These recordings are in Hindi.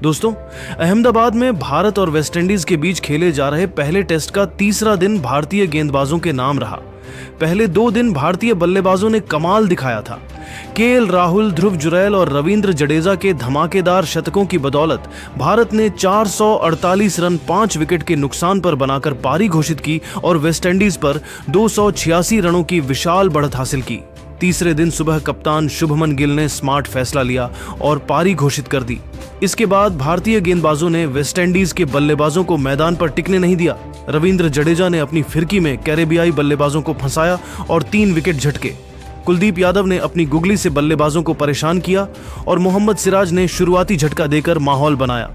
दोस्तों, अहमदाबाद में भारत और वेस्टइंडीज के बीच खेले जा रहे पहले टेस्ट का तीसरा दिन भारतीय गेंदबाजों के नाम रहा। पहले 2 दिन भारतीय बल्लेबाजों ने कमाल दिखाया था। केएल राहुल, ध्रुव जुरैल और रविंद्र जडेजा के धमाकेदार शतकों की बदौलत भारत ने 448 रन 5 विकेट के नुकसान पर बनाकर पारी घोषित की और वेस्टइंडीज पर 286 रनों की विशाल बढ़त हासिल की। तीसरे दिन सुबह कप्तान शुभमन गिल ने स्मार्ट फैसला लिया और पारी घोषित कर दी। इसके बाद भारतीय गेंदबाजों ने वेस्टइंडीज के बल्लेबाजों को मैदान पर टिकने नहीं दिया। रविंद्र जडेजा ने अपनी फिरकी में कैरेबियाई बल्लेबाजों को फंसाया और 3 विकेट झटके। कुलदीप यादव ने अपनी गुगली से बल्लेबाजों को परेशान किया और मोहम्मद सिराज ने शुरुआती झटका देकर माहौल बनाया।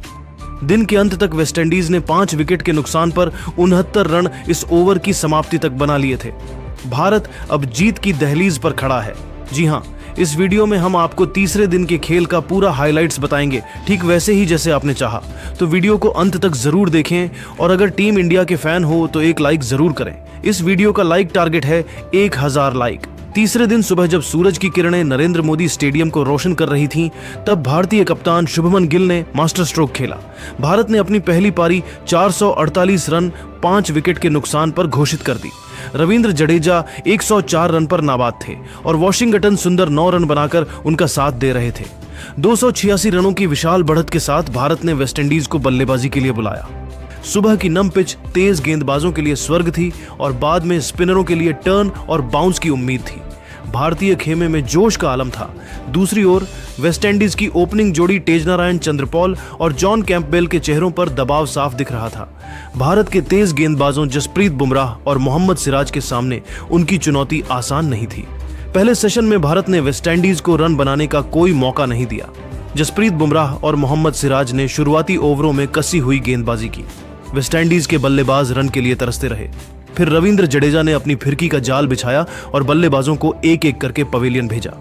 दिन के अंत तक वेस्टइंडीज ने 5 विकेट के नुकसान पर 69 रन इस ओवर की समाप्ति तक बना लिए थे। भारत अब जीत की दहलीज पर खड़ा है। जी हां, इस वीडियो में हम आपको तीसरे दिन के खेल का पूरा हाइलाइट्स बताएंगे, ठीक वैसे ही जैसे आपने चाहा। तो वीडियो को अंत तक जरूर देखें और अगर टीम इंडिया के फैन हो तो एक लाइक जरूर करें। इस वीडियो का लाइक टारगेट है 1000 लाइक। तीसरे दिन सुबह जब सूरज की किरणें नरेंद्र मोदी स्टेडियम को रोशन कर रही थीं, तब भारतीय कप्तान शुभमन गिल ने मास्टर स्ट्रोक खेला। भारत ने अपनी पहली पारी 448 रन 5 विकेट के नुकसान पर घोषित कर दी। रविंद्र जडेजा 104 रन पर नाबाद थे और वॉशिंगटन सुंदर 9 रन बनाकर उनका साथ दे रहे थे। 286 रनों की विशाल बढ़त के साथ भारत ने वेस्टइंडीज को बल्लेबाजी के लिए बुलाया। सुबह की नम पिच तेज गेंदबाजों के लिए स्वर्ग थी और बाद में स्पिनरों के लिए टर्न और बाउंस की उम्मीद थी। भारतीय खेमे में जोश का आलम था। दूसरी ओर वेस्टइंडीज की ओपनिंग जोड़ी तेजनारायण चंद्रपॉल और जॉन कैंपबेल के चेहरों पर दबाव साफ दिख रहा था। भारत के तेज गेंदबाजों जसप्रीत बुमराह और मोहम्मद सिराज के सामने उनकी चुनौती आसान नहीं थी। पहले सेशन में भारत ने वेस्टइंडीज को रन बनाने का कोई मौका नहीं दिया। जसप्रीत बुमराह और मोहम्मद सिराज ने शुरुआती ओवरों में कसी हुई गेंदबाजी की। वेस्टइंडीज के बल्लेबाज रन के लिए तरसते रहे। फिर रविंद्र जडेजा ने अपनी फिरकी का जाल बिछाया और बल्लेबाजों को एक एक करके पवेलियन भेजा।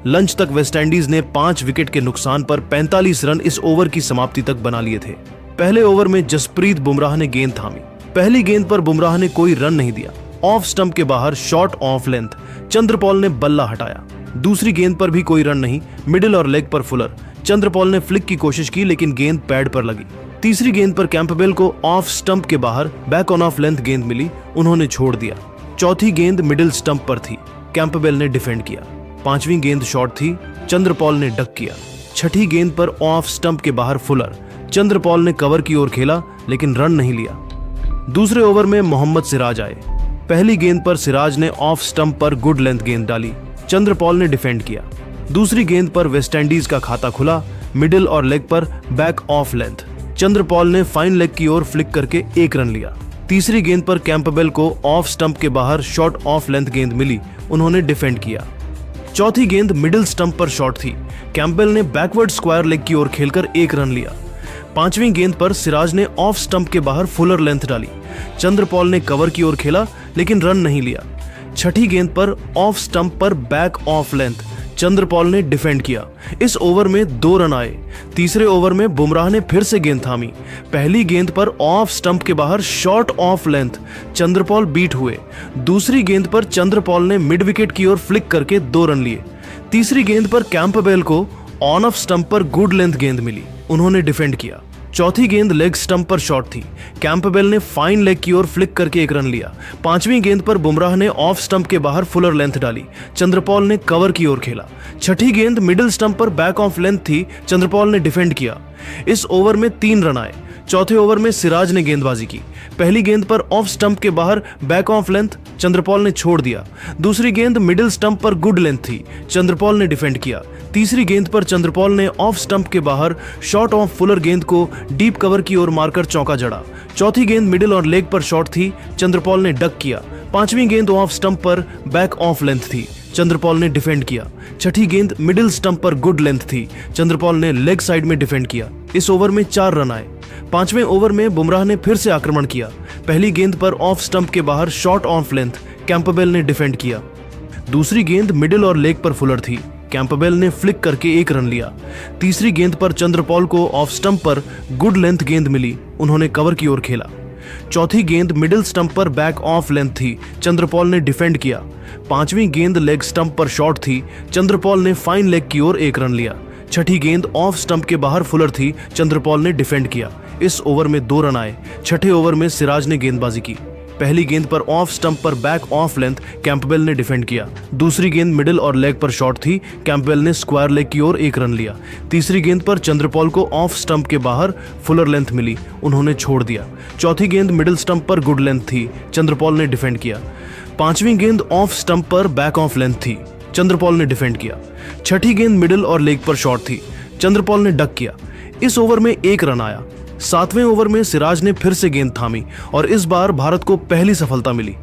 लंच तक वेस्टइंडीज ने 5 विकेट के नुकसान पर 45 रन इस ओवर की समाप्ति तक बना लिए थे। पहले ओवर में जसप्रीत बुमराह ने गेंद थामी। पहली गेंद पर बुमराह ने कोई रन नहीं दिया। ऑफ स्टंप के बाहर शॉर्ट ऑफ लेंथ चंद्रपॉल ने बल्ला हटाया। दूसरी गेंद पर भी कोई रन नहीं। मिडिल और लेग पर फुलर। चंद्रपॉल ने फ्लिक की कोशिश की लेकिन गेंद पैड पर लगी। तीसरी गेंद पर कैंपबेल को ऑफ स्टंप के बाहर बैक ऑन ऑफ लेंथ गेंद मिली, उन्होंने छोड़ दिया। चौथी गेंद मिडिल स्टंप पर थी, कैंपबेल ने डिफेंड किया। 5वीं गेंद शॉर्ट थी, चंद्रपॉल ने डक किया। छठी गेंद पर ऑफ स्टंप के बाहर फुलर, चंद्रपॉल ने कवर की ओर खेला लेकिन रन नहीं लिया। दूसरे ओवर में मोहम्मद सिराज आए। पहली गेंद पर सिराज ने ऑफ स्टंप पर गुड लेंथ गेंद डाली, चंद्रपॉल ने डिफेंड किया। दूसरी गेंद पर वेस्टइंडीज का खाता खुला, मिडिल और लेग पर बैक ऑफ लेंथ। चंद्रपॉल ने फाइन लेग की ओर फ्लिक करके 1 रन लिया। तीसरी गेंद पर कैंपबेल को ऑफ स्टंप के बाहर शॉर्ट ऑफ लेंथ गेंद मिली, उन्होंने डिफेंड किया। चौथी गेंद मिडिल स्टंप पर शॉर्ट थी, कैंपबेल ने बैकवर्ड स्क्वायर लेग की ओर खेलकर 1 रन लिया। 5वीं गेंद पर सिराज ने ऑफ स्टंप के बाहर फुलर लेंथ डाली, चंद्रपॉल ने कवर की ओर खेला लेकिन रन नहीं लिया। छठी गेंद पर ऑफ स्टंप पर बैक ऑफ लेंथ, चंद्रपॉल ने डिफेंड किया। इस ओवर में 2 रन आए। तीसरे ओवर में बुमराह ने फिर से गेंद थामी। पहली गेंद पर ऑफ स्टंप के बाहर short of length, Chanderpaul beat हुए। दूसरी गेंद पर चंद्रपॉल ने मिड विकेट की ओर फ्लिक करके 2 रन लिए। तीसरी गेंद पर कैंपबेल को ऑन ऑफ स्टंप पर गुड लेंथ गेंद मिली, उन्होंने डिफेंड किया। चौथी गेंद लेग स्टंप पर शॉर्ट थी, कैंपबेल ने फाइन लेग की ओर फ्लिक करके 1 रन लिया। 5वीं गेंद पर बुमराह ने ऑफ स्टंप के बाहर फुलर लेंथ डाली, चंद्रपॉल ने कवर की ओर खेला। छठी गेंद मिडिल स्टंप पर बैक ऑफ लेंथ थी, चंद्रपॉल ने डिफेंड किया। इस ओवर में 3 रन आए। चौथे ओवर में सिराज ने गेंदबाजी की। पहली गेंद पर ऑफ स्टंप के बाहर बैक ऑफ लेंथ, चंद्रपॉल ने छोड़ दिया। दूसरी गेंद मिडिल स्टंप पर गुड लेंथ थी, चंद्रपॉल ने डिफेंड किया। तीसरी गेंद पर चंद्रपॉल ने ऑफ स्टंप के बाहर शॉर्ट ऑफ फुलर गेंद को डीप कवर की ओर मारकर चौका जड़ा। चौथी गेंद मिडिल और लेग पर शॉर्ट थी, चंद्रपॉल ने डक किया। 5वीं गेंद ऑफ स्टंप पर बैक ऑफ लेंथ थी, चंद्रपॉल ने डिफेंड किया। छठी गेंद मिडिल स्टंप पर गुड लेंथ थी, चंद्रपॉल ने लेग साइड में डिफेंड किया। इस ओवर में 4 रन आए। 5वें ओवर में बुमराह ने फिर से आक्रमण किया। पहली गेंद पर ऑफ स्टंप के बाहर शॉर्ट ऑफ लेंथ, कैंपबेल ने डिफेंड किया। दूसरी गेंद मिडिल और लेग पर फुलर थी, कैंपबेल ने फ्लिक करके 1 रन लिया। तीसरी गेंद पर चंद्रपॉल को ऑफ स्टंप पर गुड लेंथ गेंद मिली, उन्होंने कवर की ओर खेला। चौथी गेंद मिडिल स्टंप पर बैक ऑफ लेंथ थी, चंद्रपॉल ने डिफेंड किया। 5वीं गेंद लेग स्टंप पर शॉर्ट थी, चंद्रपॉल ने फाइन लेग की ओर 1 रन लिया। छठी गेंद ऑफ स्टंप के बाहर फुलर थी, चंद्रपॉल ने डिफेंड किया। इस ओवर में 2 रन आए। छठे ओवर में सिराज ने गेंदबाजी की। पहली गेंद पर ऑफ स्टंप पर बैक ऑफ लेंथ कैंपबेल ने डिफेंड किया। दूसरी गेंद मिडिल और लेग पर शॉट थी, कैंपबेल ने स्क्वायर लेग की ओर 1 रन लिया। तीसरी गेंद पर चंद्रपॉल को ऑफ स्टंप के बाहर फुलर लेंथ मिली, उन्होंने छोड़ दिया। चौथी गेंद मिडिल स्टंप पर गुड लेंथ थी, चंद्रपॉल ने डिफेंड किया। पांचवी गेंद ऑफ स्टंप पर बैक ऑफ लेंथ थी, चंद्रपॉल ने डिफेंड किया। छठी गेंद मिडिल और लेग पर शॉट थी, चंद्रपॉल ने डक किया। इस ओवर में 1 रन आया। 7वें ओवर में सिराज ने फिर से गेंद थामी और इस बार भारत को पहली सफलता मिली।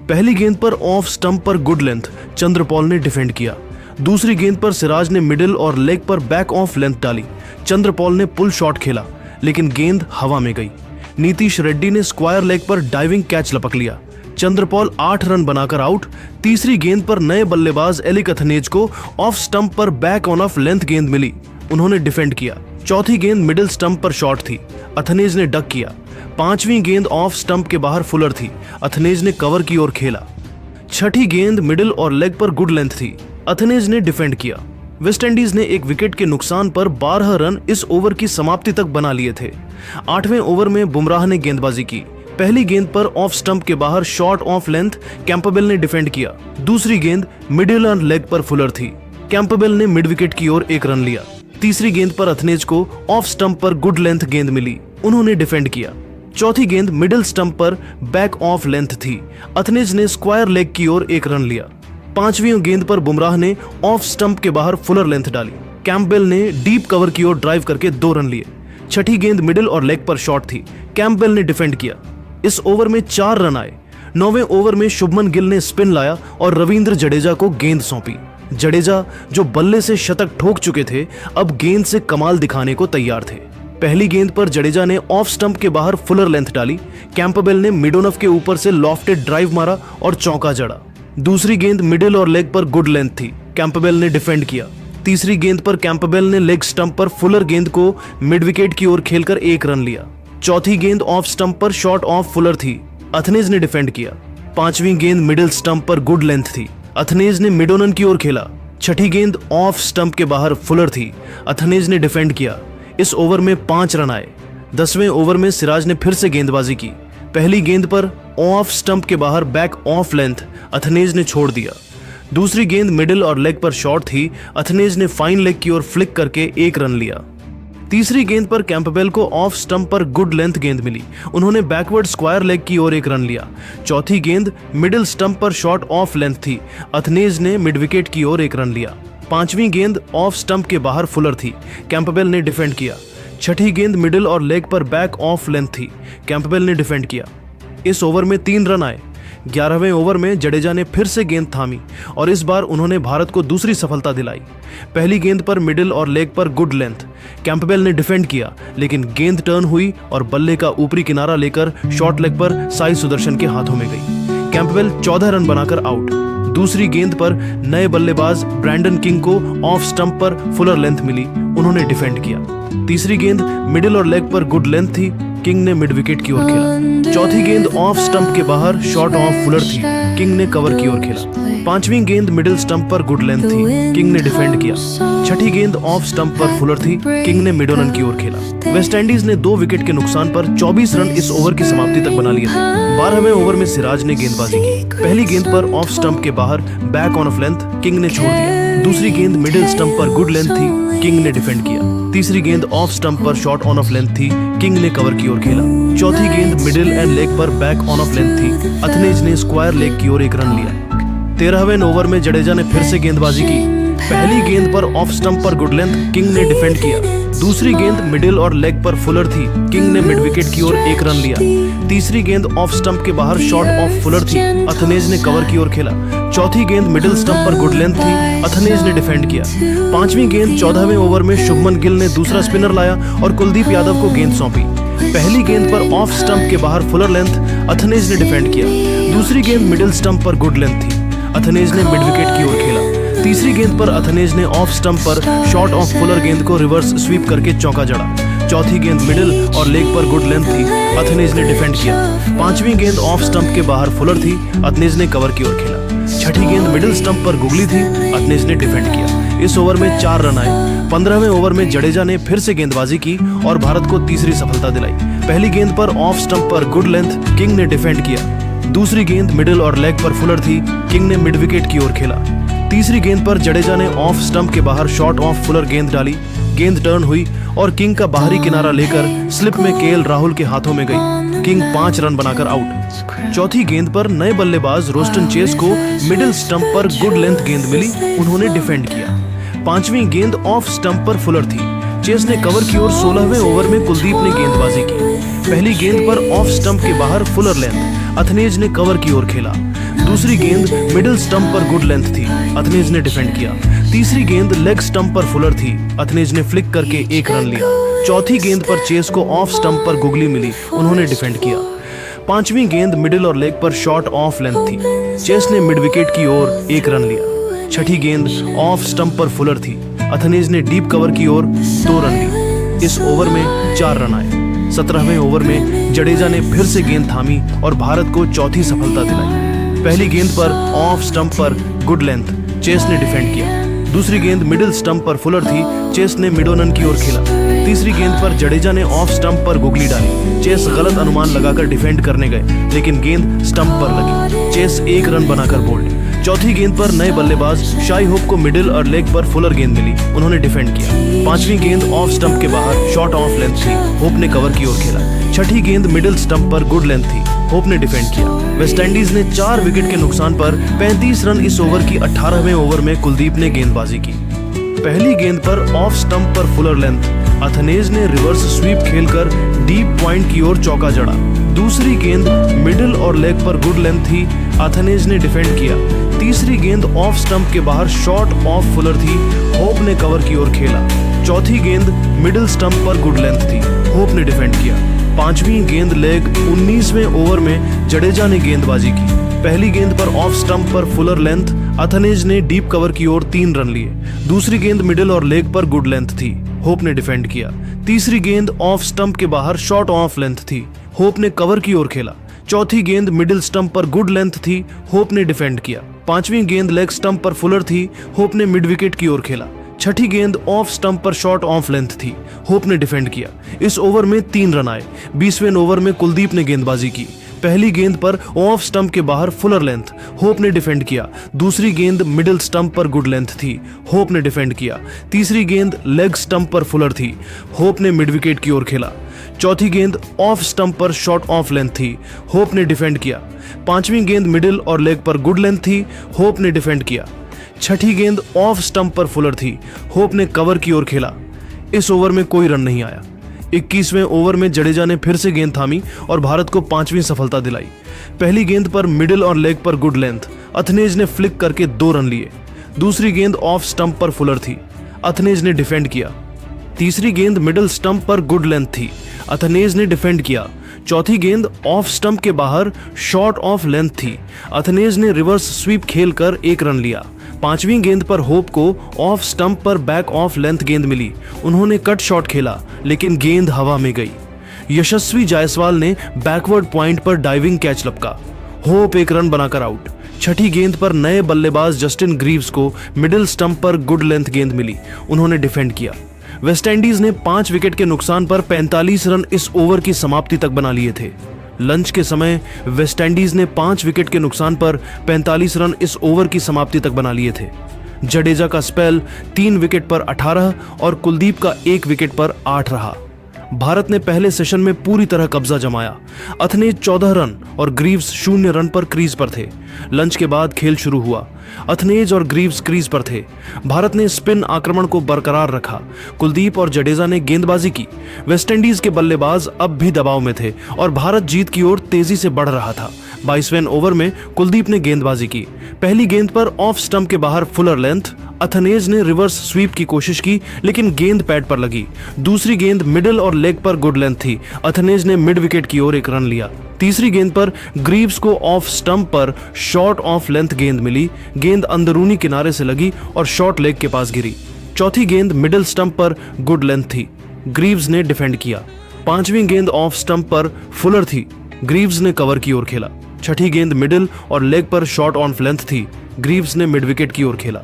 पहली गेंद पर ऑफ स्टंप पर गुड लेंथ, चंद्रपॉल ने डिफेंड किया। दूसरी गेंद पर सिराज ने मिडिल और लेग पर बैक ऑफ लेंथ डाली, चंद्रपॉल ने पुल शॉट खेला, लेकिन गेंद हवा में गई। नीतीश रेड्डी ने स्क्वायर लेग पर डाइविंग कैच लपक लिया, चंद्रपॉल 8 रन बनाकर आउट। तीसरी गेंद पर नए बल्लेबाज एलिक अथनेज को ऑफ स्टंप पर बैक ऑन ऑफ लेंथ गेंद मिली, उन्होंने डिफेंड किया। चौथी गेंद मिडिल स्टंप पर शॉट थी, अथनेज ने डक किया। पांचवी गेंद ऑफ स्टंप के बाहर फुलर थी, अथनेज ने कवर की ओर खेला। छठी गेंद मिडिल और लेग पर गुड लेंथ थी, अथनेज ने डिफेंड किया। वेस्टइंडीज ने एक विकेट के नुकसान पर 12 रन इस ओवर की समाप्ति तक बना लिए थे। 8वें ओवर में बुमराह ने गेंदबाजी की। पहली गेंद पर ऑफ स्टंप के बाहर शॉर्ट ऑफ लेंथ कैंपबेल ने डिफेंड किया। दूसरी गेंद मिडिल और लेग पर फुलर थी, कैंपबेल ने मिड विकेट की ओर 1 रन लिया। तीसरी गेंद पर अथनेज को ऑफ स्टंप पर गुड लेंथ गेंद मिली, उन्होंने डिफेंड किया। चौथी गेंद मिडिल स्टंप पर बैक ऑफ लेंथ थी, अथनेज ने स्क्वायर लेग की ओर 1 रन लिया। पांचवी गेंद पर बुमराह ने ऑफ स्टंप के बाहर फुलर लेंथ डाली, कैंपबेल ने डीप कवर की ओर ड्राइव करके 2 रन लिए। छठी गेंद मिडिल और लेग पर शॉट थी, कैंपबेल ने डिफेंड किया। इस ओवर में 4 रन आए। 9वें ओवर में शुभमन गिल ने स्पिन लाया और रविंद्र जडेजा को गेंद सौंपी। जडेजा, जो बल्ले से शतक ठोक चुके थे, अब गेंद से कमाल दिखाने को तैयार थे। पहली गेंद पर जडेजा ने ऑफ स्टंप के बाहर फुलर लेंथ डाली, कैंपबेल ने मिड ऑन ऑफ के ऊपर से लॉफ्टेड ड्राइव मारा और चौका जड़ा। दूसरी गेंद मिडिल और लेग पर गुड लेंथ थी, कैंपबेल ने डिफेंड किया। तीसरी गेंद पर कैंपबेल ने लेग स्टंप पर फुलर गेंद को मिड विकेट की ओर खेलकर 1 रन लिया। चौथी गेंद ऑफ स्टंप पर शॉट ऑफ फुलर थी, अथनेज ने डिफेंड किया। पांचवी गेंद मिडिल स्टंप पर गुड लेंथ थी, अथनेज ने मिड ऑन की ओर खेला। छठी गेंद ऑफ स्टंप के बाहर फुलर थी, अथनेज ने डिफेंड किया। इस ओवर में 5 रन आए। 10वें ओवर में सिराज ने फिर से गेंदबाजी की। पहली गेंद पर ऑफ स्टंप के बाहर बैक ऑफ लेंथ, अथनेज ने छोड़ दिया। दूसरी गेंद मिडिल और लेग पर शॉट थी, अथनेज ने फाइन लेग की ओर फ्लिक करके 1 रन लिया। तीसरी गेंद पर कैंपबेल को ऑफ स्टंप पर गुड लेंथ गेंद मिली, उन्होंने बैकवर्ड स्क्वायर लेग की ओर 1 रन लिया। चौथी गेंद मिडिल स्टंप पर शॉट ऑफ लेंथ थी, अथनेज ने मिड विकेट की ओर 1 रन लिया। पांचवी गेंद ऑफ स्टंप के बाहर फुलर थी, कैंपबेल ने डिफेंड किया। छठी गेंद मिडिल और लेग पर बैक ऑफ लेंथ थी, कैंपबेल ने डिफेंड किया। इस ओवर में 3 रन आए। 11वें ओवर में जडेजा ने फिर से गेंद थामी और इस बार उन्होंने भारत को दूसरी सफलता दिलाई। पहली गेंद पर मिडिल और लेग पर गुड लेंथ, कैंपबेल ने डिफेंड किया, लेकिन गेंद टर्न हुई और बल्ले का ऊपरी किनारा लेकर शॉर्ट लेग पर साई सुदर्शन के हाथों में गई। कैंपबेल 14 रन बनाकर आउट। दूसरी गेंद पर नए बल्लेबाज ब्रैंडन किंग को ऑफ स्टंप पर फुलर लेंथ मिली, उन्होंने डिफेंड किया। तीसरी गेंद मिडिल और लेग पर गुड लेंथ थी, किंग ने मिड विकेट की ओर खेला। चौथी गेंद ऑफ स्टंप के बाहर शॉर्ट ऑफ फुलर थी, किंग ने कवर की ओर खेला। पांचवी गेंद मिडिल स्टंप पर गुड लेंथ थी, किंग ने डिफेंड किया। छठी गेंद ऑफ स्टंप पर फुलर थी, किंग ने मिड ऑन की ओर खेला। वेस्टइंडीज ने 2 विकेट के नुकसान पर 24 रन इस ओवर की समाप्ति तक बना लिए थे। 12वें ओवर में सिराज ने गेंदबाजी की। पहली गेंद पर ऑफ स्टंप के बाहर back on off length, king ने छोड़ दिया। दूसरी गेंद मिडिल स्टंप पर गुड लेंथ थी, किंग ने डिफेंड किया। तीसरी गेंद ऑफ स्टंप पर शॉर्ट ऑन ऑफ लेंथ थी, किंग ने कवर की ओर खेला। चौथी गेंद मिडिल एंड लेग पर बैक ऑन ऑफ लेंथ थी, अथनेज ने स्क्वायर लेग की ओर 1 रन लिया। 13वें ओवर में जडेजा ने फिर से गेंदबाजी की। पहली गेंद पर ऑफ स्टंप पर गुड लेंथ, किंग ने डिफेंड किया। दूसरी गेंद मिडिल और लेग पर फुलर थी, किंग ने मिड विकेट की ओर 1 रन लिया। तीसरी गेंद ऑफ स्टंप के बाहर शॉर्ट ऑफ फुलर थी, अथनेज ने कवर की ओर खेला। चौथी गेंद मिडिल स्टंप पर गुड लेंथ थी, अथनेज ने डिफेंड किया। पांचवी गेंद 14वें ओवर में शुभमन गिल ने दूसरा स्पिनर लाया और कुलदीप यादव को गेंद सौंपी। पहली गेंद पर ऑफ स्टंप के बाहर फुलर लेंथ, अथनेज ने डिफेंड किया। दूसरी गेंद मिडिल स्टंप पर गुड लेंथ थी, अथनेज ने मिड विकेट की ओर खेला। तीसरी गेंद पर अथनेज ने ऑफ स्टंप पर शॉर्ट ऑफ फुलर गेंद को रिवर्स स्वीप करके चौका जड़ा। चौथी गेंद मिडिल और लेग पर गुड लेंथ थी, अथनेज ने डिफेंड किया। पांचवी गेंद ऑफ स्टंप के बाहर फुलर थी, अथनेज ने कवर की ओर खेला। छठी गेंद मिडिल स्टंप पर गुगली थी, अथनेज ने डिफेंड किया। इस ओवर में 4 रन आए। 15वें ओवर में जडेजा ने फिर से गेंदबाजी की और भारत को तीसरी सफलता दिलाई। पहली गेंद पर ऑफ स्टंप पर गुड लेंथ किंग ने डिफेंड किया। दूसरी गेंद मिडिल और लेग पर फुलर थी, किंग ने मिड विकेट की ओर खेला। तीसरी गेंद पर जडेजा ने ऑफ स्टंप के बाहर शॉट ऑफ फुलर गेंद डाली, गेंद टर्न हुई और किंग का बाहरी किनारा लेकर स्लिप में केएल राहुल के हाथों में गई। किंग 5 रन बनाकर आउट। चौथी गेंद पर नए बल्लेबाज रोस्टन चेस को मिडिल स्टंप पर गुड लेंथ गेंद मिली, उन्होंने डिफेंड किया। पांचवी गेंद ऑफ स्टंप पर फुलर थी, चेस ने कवर की और 16वें ओवर में कुलदीप ने गेंदबाजी की। पहली गेंद पर ऑफ स्टंप के बाहर फुलर लेंथ, अथनेज ने कवर की ओर खेला। दूसरी गेंद मिडिल स्टंप पर गुड लेंथ थी, अथनेज ने डिफेंड किया। तीसरी गेंद लेग स्टंप पर फुलर थी, अथनेज ने फ्लिक करके 1 रन लिया। चौथी गेंद पर चेस को ऑफ स्टंप पर गुगली मिली, उन्होंने डिफेंड किया। पांचवी गेंद मिडिल और लेग पर शॉर्ट ऑफ लेंथ थी, चेस ने मिड विकेट की ओर 1 रन लिया। छठी गेंद ऑफ स्टंप पर फुलर थी, अथनेज ने डीप कवर की ओर 2 रन लिए। इस ओवर में 4 रन आए। 17वें ओवर में जडेजा ने फिर से गेंद थामी और भारत को चौथी सफलता दिलाई। पहली गेंद पर ऑफ स्टंप पर गुड लेंथ, चेस ने डिफेंड किया। दूसरी गेंद मिडिल स्टंप पर फुलर थी, चेस ने मिड ऑन की ओर खेला। तीसरी गेंद पर जडेजा ने ऑफ स्टंप पर गुगली डाली, चेस गलत अनुमान लगाकर डिफेंड करने गए लेकिन गेंद स्टंप पर लगी, चेस 1 रन बनाकर बोल्ड। चौथी गेंद पर नए बल्लेबाज शाई होप को मिडिल और लेग पर फुलर गेंद मिली, उन्होंने डिफेंड किया। पांचवी गेंद ऑफ स्टंप के बाहर शॉर्ट ऑफ लेंथ थी, होप ने कवर की ओर खेला। छठी गेंद मिडिल स्टंप पर गुड लेंथ थी, होप ने डिफेंड किया। वेस्टइंडीज ने 4 विकेट के नुकसान पर 35 रन इस ओवर की 18वें ओवर में कुलदीप ने गेंदबाजी की। पहली गेंद पर ऑफ स्टंप पर फुलर लेंथ, अथनेज ने रिवर्स स्वीप खेलकर डीप पॉइंट की ओर चौका जड़ा। दूसरी गेंद मिडिल और लेग पर गुड लेंथ थी, अथनेज ने डिफेंड किया। तीसरी गेंद ऑफ स्टंप के बाहर शॉर्ट ऑफ फुलर थी, होप ने कवर की ओर खेला। चौथी गेंद मिडिल स्टंप पर गुड लेंथ थी, होप ने डिफेंड किया। पांचवी गेंद लेग 19वें ओवर में जडेजा ने गेंदबाजी की। पहली गेंद पर ऑफ स्टंप पर फुलर लेंथ, अथनेज ने डीप कवर की ओर 3 रन लिए। दूसरी गेंद मिडिल और लेग पर गुड लेंथ थी, होप ने डिफेंड किया। तीसरी गेंद ऑफ स्टंप के बाहर शॉर्ट ऑफ लेंथ थी, होप ने कवर की ओर खेला। चौथी गेंद मिडिल स्टंप पर गुड लेंथ थी, होप ने डिफेंड किया। पांचवी गेंद लेग स्टंप पर फुलर थी, होप ने मिड विकेट की ओर खेला। छठी गेंद ऑफ स्टंप पर शॉर्ट ऑफ लेंथ थी, होप ने डिफेंड किया। इस ओवर में 3 रन आए। 20वें ओवर में कुलदीप ने गेंदबाजी की। पहली गेंद पर ऑफ स्टंप के बाहर फुलर लेंथ, होप ने डिफेंड किया। दूसरी गेंद मिडिल स्टंप पर गुड लेंथ थी, होप ने डिफेंड किया। तीसरी गेंद लेग स्टंप पर फुलर थी, होप ने मिड विकेट की ओर खेला। चौथी गेंद ऑफ स्टंप पर शॉर्ट ऑफ लेंथ थी, होप ने डिफेंड किया। पांचवी गेंद मिडिल और लेग पर गुड लेंथ थी, होप ने डिफेंड किया। छठी गेंद ऑफ स्टंप पर फुलर थी, होप ने कवर की ओर खेला। इस ओवर में कोई रन नहीं आया। 21वें ओवर में जडेजा ने फिर से गेंद थामी और भारत को 5वीं सफलता दिलाई। पहली गेंद पर मिडिल और लेग पर गुड लेंथ, अथनेज ने फ्लिक करके 2 रन लिए। दूसरी गेंद ऑफ स्टंप पर फुलर थी, अथनेज ने डिफेंड किया। तीसरी गेंद मिडिल स्टंप पर गुड लेंथ थी, अथनेज ने डिफेंड किया। चौथी गेंद ऑफ स्टंप के बाहर शॉर्ट ऑफ लेंथ थी, अथनेज ने रिवर्स स्वीप खेलकर 1 रन लिया। पांचवी गेंद पर होप को ऑफ स्टंप पर बैक ऑफ लेंथ गेंद मिली, उन्होंने कट शॉट खेला लेकिन गेंद हवा में गई। यशस्वी जायसवाल ने बैकवर्ड पॉइंट पर डाइविंग कैच लपका, होप 1 रन बनाकर आउट। छठी गेंद पर नए बल्लेबाज जस्टिन ग्रीव्स को मिडिल स्टंप पर गुड लेंथ गेंद मिली, उन्होंने डिफेंड किया। वेस्टइंडीज ने 5 विकेट के नुकसान पर 45 रन इस ओवर की समाप्ति तक बना लिए थे। लंच के समय वेस्टइंडीज ने 5 विकेट के नुकसान पर 45 रन इस ओवर की समाप्ति तक बना लिए थे। जडेजा का स्पेल 3 विकेट पर 18 और कुलदीप का 1 विकेट पर 8 रहा। भारत ने पहले सेशन में पूरी तरह कब्जा जमाया। अथनेज 14 रन और ग्रीव्स 0 रन पर क्रीज पर थे। लंच के बाद खेल शुरू हुआ। अथनेज और ग्रीव्स क्रीज पर थे। भारत ने स्पिन आक्रमण को बरकरार रखा। कुलदीप और जडेजा ने गेंदबाजी की। वेस्टइंडीज के बल्लेबाज अब भी दबाव में थे और भारत जीत की ओर तेजी से बढ़ रहा था। 22वें ओवर में कुलदीप ने गेंदबाजी की। पहली गेंद पर ऑफ स्टंप के बाहर फुलर लेंथ, अथनेज ने रिवर्स स्वीप की कोशिश की लेकिन गेंद पैड पर लगी। दूसरी गेंद मिडिल और लेग पर गुड लेंथ थी, अथनेज ने मिड विकेट की ओर 1 रन लिया। तीसरी गेंद पर ग्रीव्स को ऑफ स्टंप पर शॉर्ट ऑफ लेंथ गेंद मिली, गेंद अंदरूनी किनारे से लगी और शॉर्ट लेग के पास गिरी। चौथी गेंद मिडिल स्टंप पर गुड लेंथ थी, ग्रीव्स ने डिफेंड किया। पांचवी गेंद ऑफ स्टंप पर फुलर थी, ग्रीव्स ने कवर की ओर खेला। छठी गेंद मिडिल और लेग पर शॉर्ट ऑन लेंथ थी, ग्रीव्स ने मिड विकेट की ओर खेला।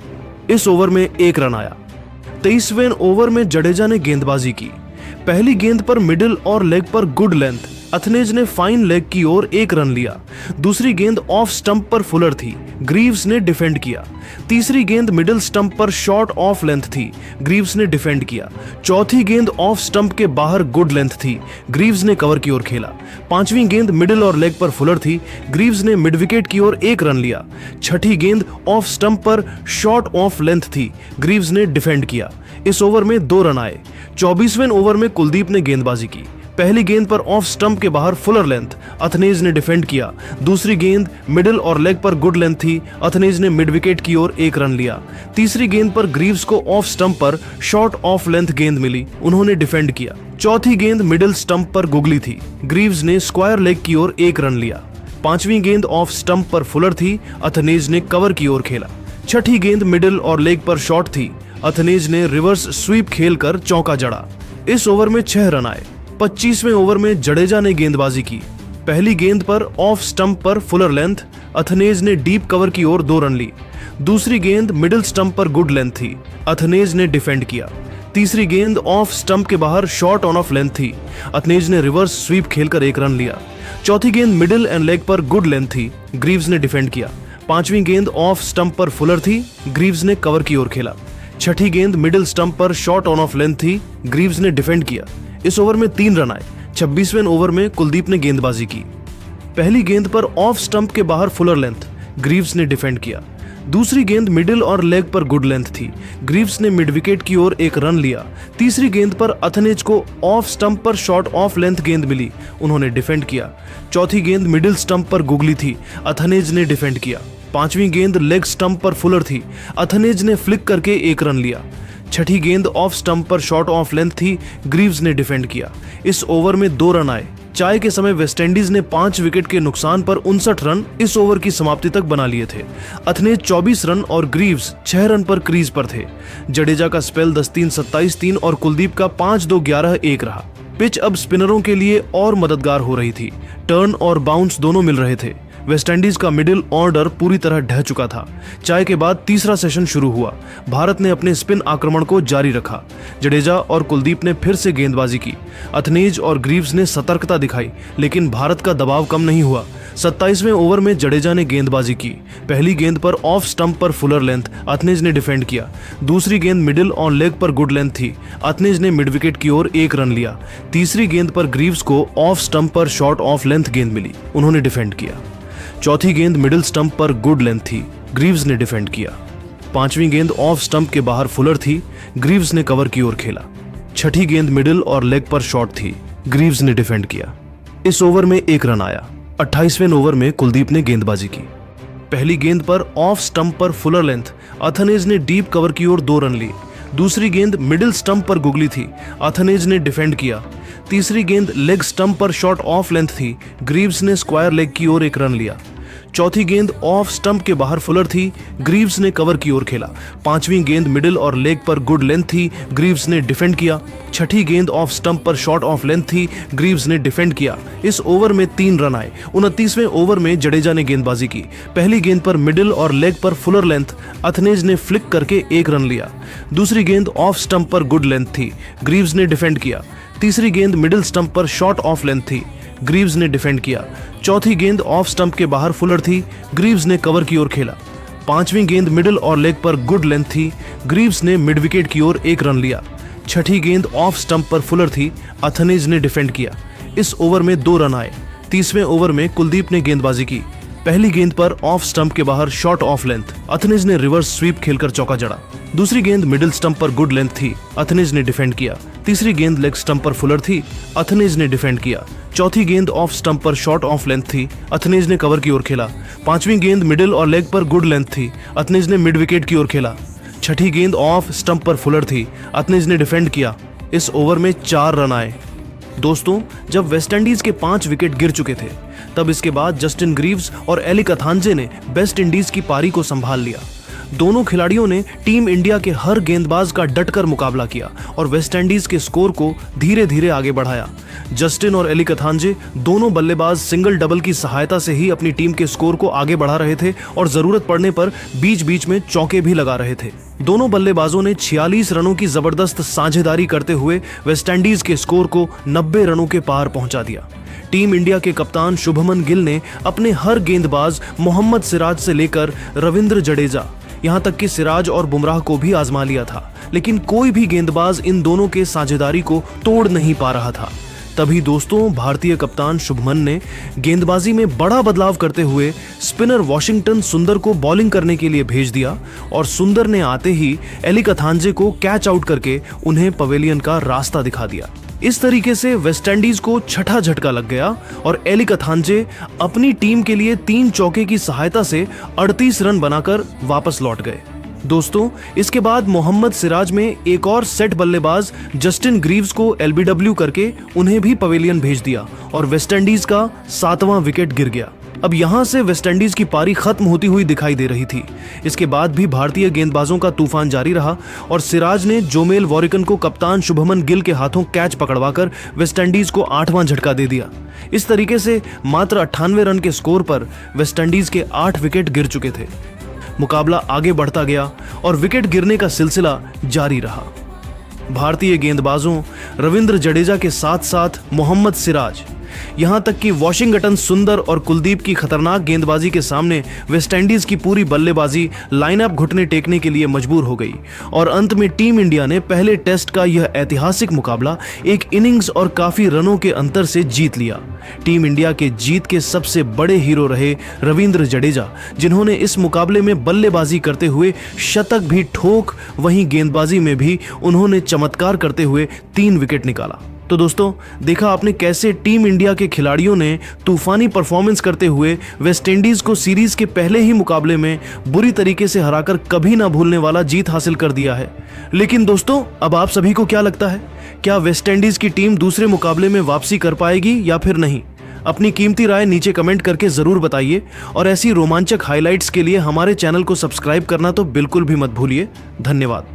इस ओवर में 1 रन आया। 23वें ओवर में जडेजा ने गेंदबाजी की। पहली गेंद पर मिडिल और लेग पर गुड लेंथ, अथनेज ने फाइन लेग की ओर 1 रन लिया। दूसरी गेंद ऑफ स्टंप पर फुलर थी, ग्रीव्स ने डिफेंड किया। तीसरी गेंद मिडिल स्टंप पर शॉर्ट ऑफ लेंथ थी, ग्रीव्स ने डिफेंड किया। चौथी गेंद ऑफ स्टंप के बाहर गुड लेंथ थी, ग्रीव्स ने कवर की ओर खेला। पांचवी गेंद मिडिल और लेग पर फुलर थी, ग्रीव्स ने मिड विकेट की ओर 1 रन लिया। छठी गेंद ऑफ स्टंप पर शॉर्ट ऑफ लेंथ थी, ग्रीव्स ने डिफेंड किया। इस ओवर में 2 रन आए। 24वें ओवर में कुलदीप ने गेंदबाजी की। पहली गेंद पर ऑफ स्टंप के बाहर फुलर लेंथ, अथनेज ने डिफेंड किया। दूसरी गेंद मिडिल और लेग पर गुड लेंथ थी, अथनेज ने मिड विकेट की ओर 1 रन लिया। तीसरी गेंद पर ग्रीव्स को ऑफ स्टंप पर शॉर्ट ऑफ लेंथ गेंद मिली, उन्होंने डिफेंड किया। चौथी गेंद मिडिल स्टंप पर गुगली थी, ग्रीव्स ने स्क्वायर लेग की ओर 1 रन लिया। पांचवी गेंद ऑफ स्टंप पर फुलर थी, अथनेज ने कवर की ओर खेला। छठी गेंद मिडिल और लेग पर शॉर्ट थी, अथनेज ने रिवर्स स्वीप खेलकर चौका जड़ा। इस ओवर में 6 रन आए। 25वें ओवर में जडेजा ने गेंदबाजी की। पहली गेंद पर ऑफ स्टंप पर फुलर लेंथ, अथनेज ने डीप कवर की ओर 2 रन ली। दूसरी गेंद मिडिल स्टंप पर गुड लेंथ थी, अथनेज ने डिफेंड किया। तीसरी गेंद ऑफ स्टंप के बाहर शॉर्ट ऑन ऑफ लेंथ थी, अथनेज ने रिवर्स स्वीप खेलकर 1 रन लिया। चौथी गेंद मिडिल एंड लेग पर गुड लेंथ थी, ग्रीव्स ने डिफेंड किया। पांचवी गेंद ऑफ स्टंप पर फुलर थी, ग्रीव्स ने कवर की ओर खेला। छठी गेंद मिडिल स्टंप पर शॉर्ट ऑन ऑफ लेंथ थी, ग्रीव्स ने डिफेंड किया। इस ओवर में 3 रन आए। 26वें ओवर में कुलदीप ने गेंदबाजी की। पहली गेंद पर ऑफ स्टंप के बाहर फुलर लेंथ, ग्रीव्स ने डिफेंड किया। दूसरी गेंद मिडिल और लेग पर गुड लेंथ थी, ग्रीव्स ने मिड विकेट की ओर 1 रन लिया। तीसरी गेंद पर अथनेज को ऑफ स्टंप पर शॉर्ट ऑफ लेंथ गेंद मिली, उन्होंने डिफेंड किया। चौथी गेंद मिडिल स्टंप पर गुगली थी, अथनेज ने डिफेंड किया। पांचवी गेंद लेग स्टंप पर फुलर थी, अथनेज ने फ्लिक करके 1 रन लिया। छठी गेंद ऑफ स्टंप पर शॉर्ट ऑफ लेंथ थी, ग्रीव्स ने डिफेंड किया। इस ओवर में 2 रन आए। चाय के समय वेस्टइंडीज ने 5 विकेट के नुकसान पर 59 रन इस ओवर की समाप्ति तक बना लिए थे। अथनेज 24 रन और ग्रीव्स 6 रन पर क्रीज पर थे। जडेजा का स्पेल 10-3, 27-3 और कुलदीप का 5-2, 11-1 रहा। पिच अब स्पिनरों के लिए और मददगार हो रही थी, टर्न और बाउंस दोनों मिल रहे थे। वेस्टइंडीज का मिडिल ऑर्डर पूरी तरह ढह चुका था। चाय के बाद तीसरा सेशन शुरू हुआ। भारत ने अपने स्पिन आक्रमण को जारी रखा। जडेजा और कुलदीप ने फिर से गेंदबाजी की। अथनेज और ग्रीव्स ने सतर्कता दिखाई, लेकिन भारत का दबाव कम नहीं हुआ। 27वें ओवर में जडेजा ने गेंदबाजी की। पहली गेंद पर ऑफ स्टंप पर फुलर लेंथ, अथनेज ने डिफेंड किया। दूसरी गेंद मिडिल और लेग पर गुड लेंथ थी, अथनेज ने मिड विकेट की ओर 1 रन लिया। तीसरी गेंद पर ग्रीव्स को ऑफ स्टंप पर शॉर्ट ऑफ लेंथ गेंद मिली, उन्होंने डिफेंड किया। चौथी गेंद मिडिल स्टंप पर गुड लेंथ थी, ग्रीव्स ने डिफेंड किया। पांचवी गेंद ऑफ स्टंप के बाहर फुलर थी, ग्रीव्स ने कवर की ओर खेला। छठी गेंद मिडिल और लेग पर शॉर्ट थी, ग्रीव्स ने डिफेंड किया। इस ओवर में 1 रन आया। 28वें ओवर में कुलदीप ने गेंदबाजी की। पहली गेंद पर ऑफ स्टंप पर फुलर लेंथ, अथनेज ने डीप कवर की ओर 2 रन ली। दूसरी गेंद मिडिल स्टंप पर गुगली थी, अथनेज ने डिफेंड किया। तीसरी गेंद लेग स्टंप पर शॉर्ट ऑफ लेंथ थी, ग्रीव्स ने स्क्वायर लेग की ओर 1 रन लिया। चौथी गेंद ऑफ स्टंप के बाहर फुलर थी, ग्रीव्स ने कवर की ओर खेला। पांचवी गेंद मिडिल और लेग पर गुड लेंथ थी, ग्रीव्स ने डिफेंड किया। छठी गेंद ऑफ स्टंप पर शॉर्ट ऑफ लेंथ थी, ग्रीव्स ने डिफेंड किया। इस ओवर में 3 रन आए। 29वें ओवर में जडेजा ने गेंदबाजी की। पहली गेंद पर मिडिल और लेग पर फुलर लेंथ, अथनेज ने फ्लिक करके 1 रन लिया। दूसरी गेंद ऑफ स्टंप पर गुड लेंथ थी, ग्रीव्स ने डिफेंड किया। तीसरी गेंद मिडिल स्टंप पर शॉर्ट ऑफ लेंथ थी, ग्रीव्स ने डिफेंड किया। चौथी गेंद ऑफ स्टंप के बाहर फुलर थी, ग्रीव्स ने कवर की ओर खेला। पांचवी गेंद मिडिल और लेग पर गुड लेंथ थी, ग्रीव्स ने मिड विकेट की ओर 1 रन लिया। छठी गेंद ऑफ स्टंप पर फुलर थी, अथनेज ने डिफेंड किया। इस ओवर में 2 रन आए। 30वें ओवर में कुलदीप ने गेंदबाजी की। पहली गेंद पर ऑफ स्टंप के बाहर शॉर्ट ऑफ लेंथ, अथनेज ने रिवर्स स्वीप खेलकर चौका जड़ा। दूसरी गेंद मिडिल स्टंप पर गुड लेंथ थी, अथनेज ने डिफेंड किया। तीसरी गेंद लेग स्टंप पर फुलर थी, अथनेज ने डिफेंड किया। चौथी गेंद ऑफ स्टंप पर शॉर्ट ऑफ लेंथ थी, अथनेज ने कवर की ओर खेला। पांचवी गेंद मिडिल और लेग पर गुड लेंथ थी, अथनेज ने मिड विकेट की ओर खेला। छठी गेंद ऑफ स्टंप पर फुलर थी, अथनेज ने डिफेंड किया। इस ओवर में 4 रन आए। दोस्तों, जब वेस्टइंडीज के 5 विकेट गिर चुके थे, तब इसके बाद जस्टिन ग्रीव्स और एलिक अथांजे ने वेस्ट इंडीज की पारी को संभाल लिया। दोनों खिलाड़ियों ने टीम इंडिया के हर गेंदबाज का डटकर मुकाबला किया और वेस्टइंडीज के स्कोर को धीरे धीरे आगे बढ़ाया। जस्टिन और एलिक अथांजे दोनों बल्लेबाज सिंगल डबल की सहायता से ही अपनी टीम के स्कोर को आगे बढ़ा रहे थे और जरूरत पड़ने पर बीच बीच में चौके भी लगा रहे थे। दोनों बल्लेबाजों ने 46 रनों की जबरदस्त साझेदारी करते हुए वेस्टइंडीज के स्कोर को 90 रनों के पार पहुंचा दिया। टीम इंडिया के कप्तान शुभमन गिल ने अपने हर गेंदबाज मोहम्मद सिराज से लेकर रविंद्र जडेजा, यहां तक कि सिराज और बुमराह को भी आजमा लिया था, लेकिन कोई भी गेंदबाज इन दोनों के साझेदारी को तोड़ नहीं पा रहा था। तभी दोस्तों भारतीय कप्तान शुभमन ने गेंदबाजी में बड़ा बदलाव करते हुए स्पिनर वॉशिंगटन सुंदर को बॉलिंग करने के लिए भेज दिया और सुंदर ने आते ही एली कथांजे को कैच आउट करके उन्हें पवेलियन का रास्ता दिखा दिया। इस तरीके से वेस्टइंडीज को छठा झटका लग गया और एली कथांजे अपनी टीम के लिए 3 चौके की सहायता से 38 रन बनाकर वापस लौट गए। दोस्तों इसके बाद मोहम्मद सिराज में एक और सेट बल्लेबाज जस्टिन ग्रीव्स को एलबीडब्ल्यू करके उन्हें भी पवेलियन भेज दिया और वेस्टइंडीज का 7वां विकेट गिर गया। अब यहां से वेस्टइंडीज की पारी खत्म होती हुई दिखाई दे रही थी। इसके बाद भी भारतीय गेंदबाजों का तूफान जारी रहा और सिराज ने जोमेल वॉरिकन को कप्तान शुभमन गिल के हाथों कैच पकड़वाकर वेस्टइंडीज को 8वां झटका दे दिया। इस तरीके से मात्र 98 रन के स्कोर पर वेस्टइंडीज के 8 विकेट गिर चुके थे। मुकाबला आगे बढ़ता गया और विकेट गिरने का सिलसिला जारी रहा। भारतीय गेंदबाजों रविंद्र जडेजा के साथ साथ मोहम्मद सिराज, यहां तक कि वॉशिंगटन सुंदर और कुलदीप की खतरनाक गेंदबाजी के सामने वेस्टइंडीज की पूरी बल्लेबाजी लाइनअप घुटने टेकने के लिए मजबूर हो गई और अंत में टीम इंडिया ने पहले टेस्ट का यह ऐतिहासिक मुकाबला एक इनिंग्स और काफी रनों के अंतर से जीत लिया। टीम इंडिया के जीत के सबसे बड़े हीरो रहे रविंद्र जडेजा, जिन्होंने इस मुकाबले में बल्लेबाजी करते हुए शतक भी ठोक, वहीं गेंदबाजी में भी उन्होंने चमत्कार करते हुए 3 विकेट निकाला। तो दोस्तों देखा आपने कैसे टीम इंडिया के खिलाड़ियों ने तूफानी परफॉर्मेंस करते हुए वेस्टइंडीज को सीरीज के पहले ही मुकाबले में बुरी तरीके से हराकर कभी ना भूलने वाला जीत हासिल कर दिया है। लेकिन दोस्तों अब आप सभी को क्या लगता है, क्या वेस्टइंडीज की टीम दूसरे मुकाबले में वापसी कर पाएगी या फिर नहीं? अपनी कीमती राय नीचे कमेंट करके जरूर बताइए और ऐसी रोमांचक हाइलाइट्स के लिए हमारे चैनल को सब्सक्राइब करना तो बिल्कुल भी मत भूलिए। धन्यवाद।